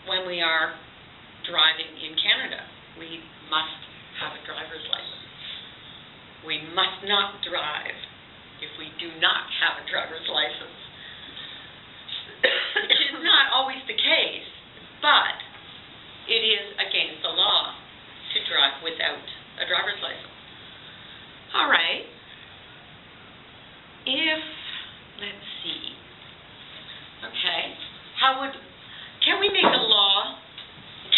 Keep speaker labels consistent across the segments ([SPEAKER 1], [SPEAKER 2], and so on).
[SPEAKER 1] when we are driving in Canada. We must have a driver's license. We must not drive if we do not have a driver's license. Which is not always the case, but it is against the law to drive without a driver's license. All right. Let's see. Okay. Can we make a law?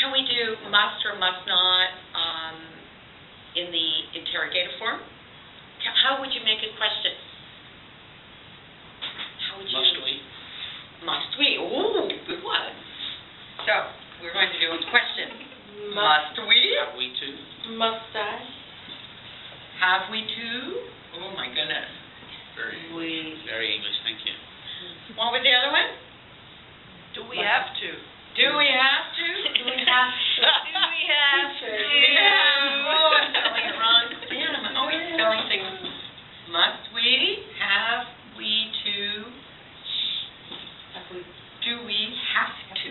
[SPEAKER 1] Can we do must or must not in the interrogative form? How would you make a question?
[SPEAKER 2] Must we?
[SPEAKER 1] Must we? Ooh, good one. So, we're going to do a question. Must we?
[SPEAKER 2] Have we to?
[SPEAKER 3] Must I?
[SPEAKER 1] Have we to? Oh my goodness.
[SPEAKER 2] Very English, thank you.
[SPEAKER 1] What was the other one?
[SPEAKER 3] Do we have to?
[SPEAKER 1] Do we have to?
[SPEAKER 3] Do we have to?
[SPEAKER 1] Do we have to? Oh, I'm spelling it wrong. Man, I'm always spelling things. Must we? Have we to? Do we have to?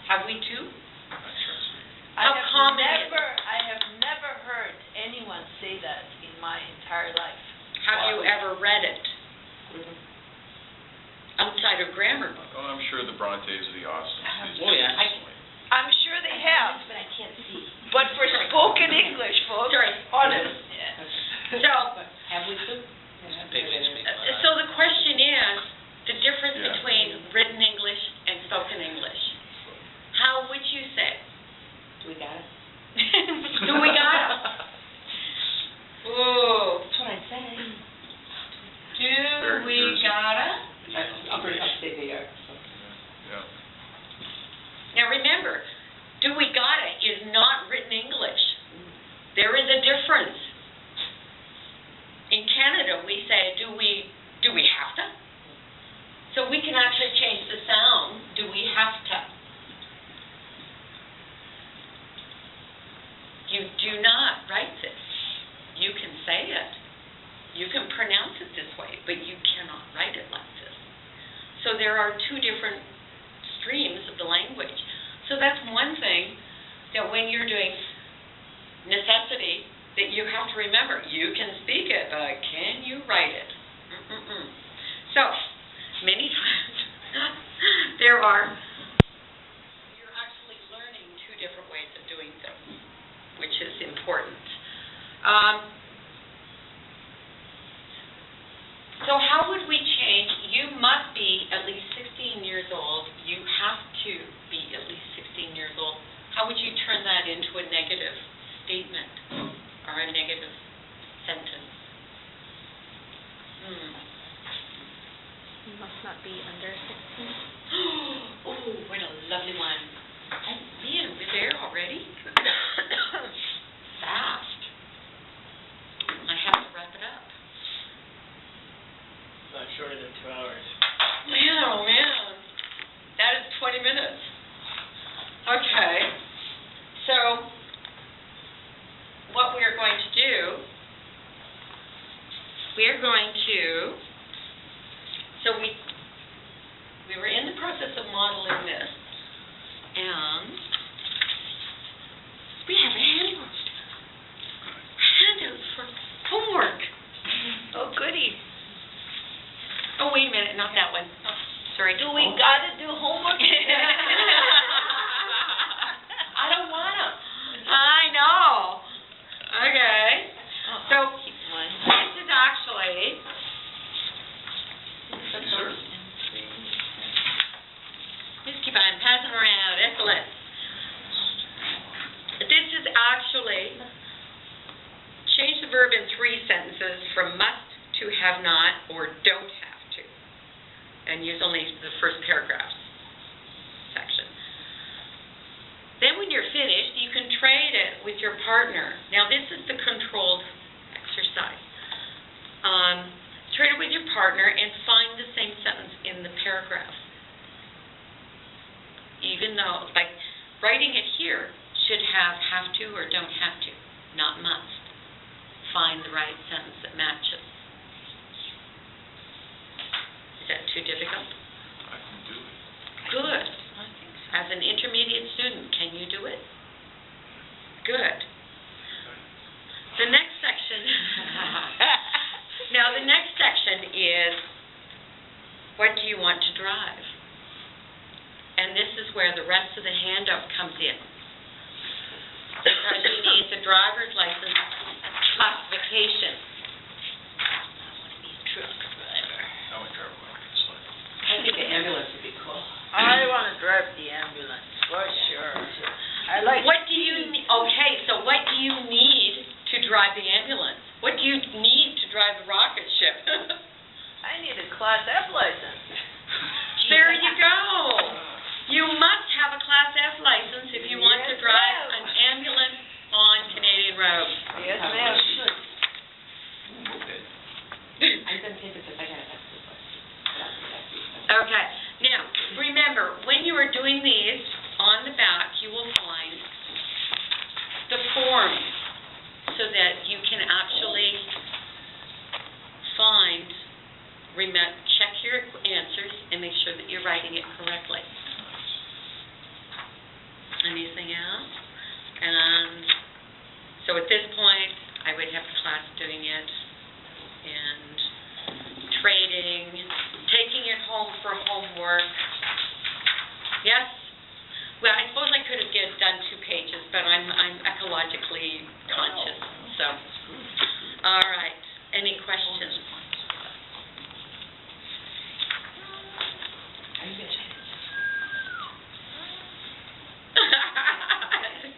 [SPEAKER 1] Have we to? How common is it?
[SPEAKER 3] I have never heard anyone say that in my entire life.
[SPEAKER 1] Have you ever read it? Outside of grammar?
[SPEAKER 4] Oh, I'm sure the Brontes of the Austins.
[SPEAKER 2] Oh, yeah.
[SPEAKER 3] I'm sure they have.
[SPEAKER 5] But I can't see.
[SPEAKER 3] But for spoken English, folks,
[SPEAKER 1] Sorry.
[SPEAKER 3] honest.
[SPEAKER 1] So,
[SPEAKER 5] Have we to?
[SPEAKER 1] so the question is, the difference
[SPEAKER 4] Yeah.
[SPEAKER 1] between written English and spoken English. How would you say?
[SPEAKER 5] Do we got it?
[SPEAKER 1] Do we got it? Ooh.
[SPEAKER 5] That's what I said.
[SPEAKER 1] Do we gotta?
[SPEAKER 5] I'll say they are.
[SPEAKER 4] Yeah.
[SPEAKER 1] Now remember, do we gotta is not written English. There is a difference. In Canada, we say, do we have to? So we can actually change the sound, do we have to? You do not write this. You can say it. You can pronounce it this way, but you cannot write it like this. So there are two different streams of the language. So that's one thing that when you're doing necessity, that you have to remember. You can speak it, but can you write it? So, many times, you're actually learning two different ways of doing things, which is important. So how would we change? You must be at least 16 years old. You have to be at least 16 years old. How would you turn that into a negative statement or a negative sentence?
[SPEAKER 6] You must not be under 16.
[SPEAKER 1] Oh, what a lovely one. Man, we're there already? Fast. I have to wrap it up.
[SPEAKER 2] Not shorter than 2 hours.
[SPEAKER 1] Man, oh man. That is 20 minutes. Okay. So, what we are going to do, so we were in the process of modeling this, and we have a handout for homework.
[SPEAKER 3] Oh, goody.
[SPEAKER 1] Oh, wait a minute, not that one. Oh, sorry.
[SPEAKER 3] Do we gotta do homework?
[SPEAKER 1] I don't wanna. I know. Okay. So, this is actually... Just keep on passing around. Excellent. This is actually... Change the verb in 3 sentences from must to have not or don't have to. And use only the first paragraph section. Then when you're finished, you can trade it with your partner. Now this is the controlled exercise. Trade it with your partner and find the same sentence in the paragraph. Even though, like, writing it here should have to or don't have to, not must. Find the right sentence that matches. Is that too difficult?
[SPEAKER 4] I
[SPEAKER 1] Good.
[SPEAKER 3] I think so.
[SPEAKER 1] As an intermediate student, can you do it? Good. The next section, now the next section is, what do you want to drive? And this is where the rest of the handout comes in. Because you need the driver's license classification.
[SPEAKER 3] I want to be a truck driver.
[SPEAKER 4] I would drive one, it's like.
[SPEAKER 5] I think an ambulance would be cool.
[SPEAKER 3] I want to drive the ambulance, for sure. I like.
[SPEAKER 1] What do you, okay, so what do you need to drive the ambulance? What do you need to drive the rocket ship?
[SPEAKER 3] I need a Class F license.
[SPEAKER 1] There you go. You must have a Class F license if you want to
[SPEAKER 3] Yes,
[SPEAKER 1] drive
[SPEAKER 3] ma'am.
[SPEAKER 1] an ambulance on Canadian roads.
[SPEAKER 3] Yes, ma'am.
[SPEAKER 4] Moped.
[SPEAKER 5] I'm gonna take it because I gotta ask this question.
[SPEAKER 1] Okay, now, remember, when you are doing these, on the back, you will find the forms so that you can actually find, check your answers and make sure that you're writing it correctly. Anything else? And so at this point, I would have the class doing it and trading, taking it home for homework. Yes? Well, I suppose I could have done 2 pages, but I'm ecologically conscious, so. All right, any questions?
[SPEAKER 5] Are you gonna change?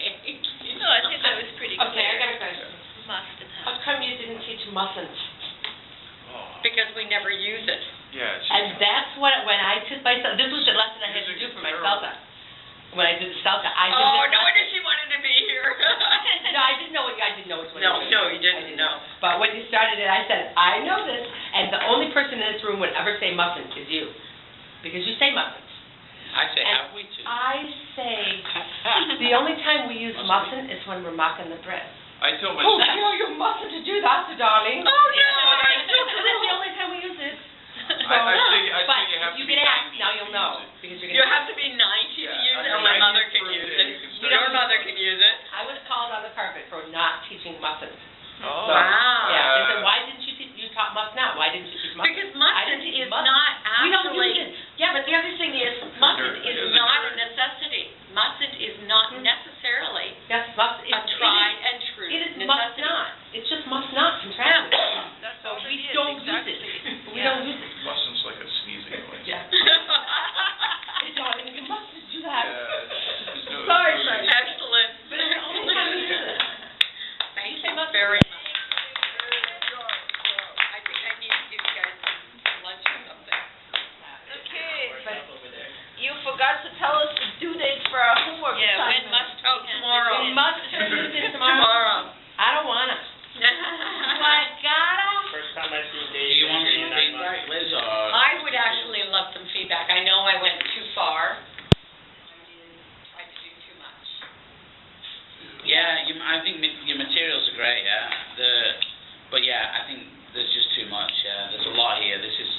[SPEAKER 1] Thank you.
[SPEAKER 3] No, I think that was pretty clear.
[SPEAKER 5] Okay, I got a question.
[SPEAKER 3] Must and
[SPEAKER 5] How
[SPEAKER 3] have.
[SPEAKER 5] come you didn't teach mustn't?
[SPEAKER 1] Because we never use it.
[SPEAKER 4] Yeah, it's
[SPEAKER 5] And that's what, when I took my, this was the lesson I had to do for my CELTA. When I did the CELTA, I did
[SPEAKER 1] Oh,
[SPEAKER 5] this
[SPEAKER 1] no wonder
[SPEAKER 5] lesson.
[SPEAKER 1] she wanted to be here.
[SPEAKER 5] No, I didn't know which one.
[SPEAKER 1] No,
[SPEAKER 5] it was.
[SPEAKER 1] no, you
[SPEAKER 5] I
[SPEAKER 1] didn't know.
[SPEAKER 5] But when you started it, I said, I know this, and the only person in this room would ever say mustn't is you. Because you say mustn't.
[SPEAKER 2] I say,
[SPEAKER 5] And
[SPEAKER 2] have we to?
[SPEAKER 5] I say, the only time we use mustn't is when we're mocking the bread.
[SPEAKER 4] I tell my
[SPEAKER 5] Oh,
[SPEAKER 4] son,
[SPEAKER 5] you mustn't do that, darling.
[SPEAKER 1] Oh, no, I
[SPEAKER 5] That's the only time we use it.
[SPEAKER 4] I say you
[SPEAKER 5] But
[SPEAKER 4] have
[SPEAKER 5] if
[SPEAKER 4] to
[SPEAKER 5] you
[SPEAKER 4] be
[SPEAKER 5] get asked,
[SPEAKER 4] 90
[SPEAKER 5] now
[SPEAKER 4] to
[SPEAKER 5] you'll
[SPEAKER 4] use
[SPEAKER 5] know.
[SPEAKER 4] it.
[SPEAKER 5] Because you're
[SPEAKER 1] You
[SPEAKER 5] gonna.
[SPEAKER 1] have to be 90 to
[SPEAKER 4] Yeah,
[SPEAKER 1] use
[SPEAKER 4] I
[SPEAKER 1] it,
[SPEAKER 4] mean,
[SPEAKER 1] or my
[SPEAKER 4] 90
[SPEAKER 1] mother can
[SPEAKER 4] for a
[SPEAKER 1] use
[SPEAKER 4] day,
[SPEAKER 1] it.
[SPEAKER 4] you can start
[SPEAKER 1] Your
[SPEAKER 4] with
[SPEAKER 1] mother
[SPEAKER 4] 40.
[SPEAKER 1] can use it.
[SPEAKER 5] I was called on the carpet for not teaching mustn't.
[SPEAKER 2] Oh.
[SPEAKER 5] So,
[SPEAKER 1] Wow.
[SPEAKER 5] Yeah, they said, why didn't you teach, you taught must not, why didn't you teach mustn't?
[SPEAKER 1] Because
[SPEAKER 5] I
[SPEAKER 1] mustn't
[SPEAKER 5] didn't teach
[SPEAKER 1] is
[SPEAKER 5] mustn't.
[SPEAKER 1] not
[SPEAKER 5] We don't
[SPEAKER 1] actually.
[SPEAKER 5] use it.
[SPEAKER 1] Yeah, but the other thing is, mustn't is
[SPEAKER 4] Is it
[SPEAKER 1] not a
[SPEAKER 4] correct?
[SPEAKER 1] necessity. Mustn't is not necessarily
[SPEAKER 5] Yes, must,
[SPEAKER 1] a tried and true
[SPEAKER 5] it is must
[SPEAKER 1] necessity.
[SPEAKER 5] not. It's just must not contractually.
[SPEAKER 3] That's
[SPEAKER 5] So
[SPEAKER 3] all
[SPEAKER 5] we
[SPEAKER 3] it is,
[SPEAKER 5] don't use
[SPEAKER 3] exactly.
[SPEAKER 5] it. We
[SPEAKER 3] Yeah.
[SPEAKER 5] don't use it.
[SPEAKER 4] Mustn't's like a sneezing noise.
[SPEAKER 5] Yeah. Darling, you mustn't do that.
[SPEAKER 4] There's no-
[SPEAKER 5] Sorry,
[SPEAKER 4] no-
[SPEAKER 5] sorry.
[SPEAKER 1] Excellent.
[SPEAKER 5] But it's the only time we use it.
[SPEAKER 1] Thank
[SPEAKER 5] Say
[SPEAKER 1] you
[SPEAKER 5] mustn't.
[SPEAKER 1] very much. I think I need to give you guys some lunch or something.
[SPEAKER 3] Okay,
[SPEAKER 5] But
[SPEAKER 3] you forgot to tell us the due dates for our homework
[SPEAKER 6] Yeah, when
[SPEAKER 3] assignment.
[SPEAKER 6] must
[SPEAKER 1] Oh, tomorrow.
[SPEAKER 5] we must turn this in tomorrow.
[SPEAKER 1] Tomorrow.
[SPEAKER 5] I don't wanna. I gotta.
[SPEAKER 2] First time I've seen Do Dave. you want in some 9 feedback, months. Liz, or?
[SPEAKER 1] I would actually love some feedback. I know I went too far. I did too much.
[SPEAKER 2] Yeah, I think your materials are great, yeah. But yeah, I think there's just too much, yeah. There's a lot here. This is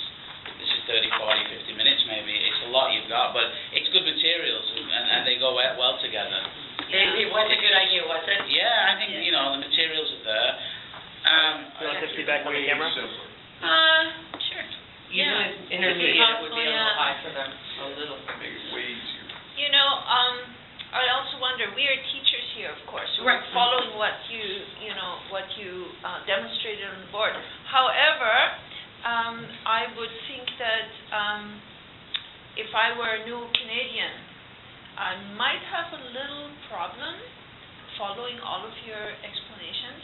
[SPEAKER 2] 30, 40, 50 minutes maybe. It's a lot you've got, but it's good materials and they go well together.
[SPEAKER 1] It was a good idea, was it?
[SPEAKER 2] Yeah, I think, the materials are there.
[SPEAKER 7] You want the feedback on the camera?
[SPEAKER 4] Simpler.
[SPEAKER 1] Sure.
[SPEAKER 5] Usually
[SPEAKER 1] Yeah.
[SPEAKER 5] intermediate would be a little
[SPEAKER 1] Yeah.
[SPEAKER 5] high for them, a little.
[SPEAKER 4] Make it way easier.
[SPEAKER 3] You know, I also wonder, we are teachers here, of course, so we're
[SPEAKER 1] Right.
[SPEAKER 3] following what you demonstrated on the board. However, I would think that if I were a new Canadian, I might have a little problem following all of your explanations.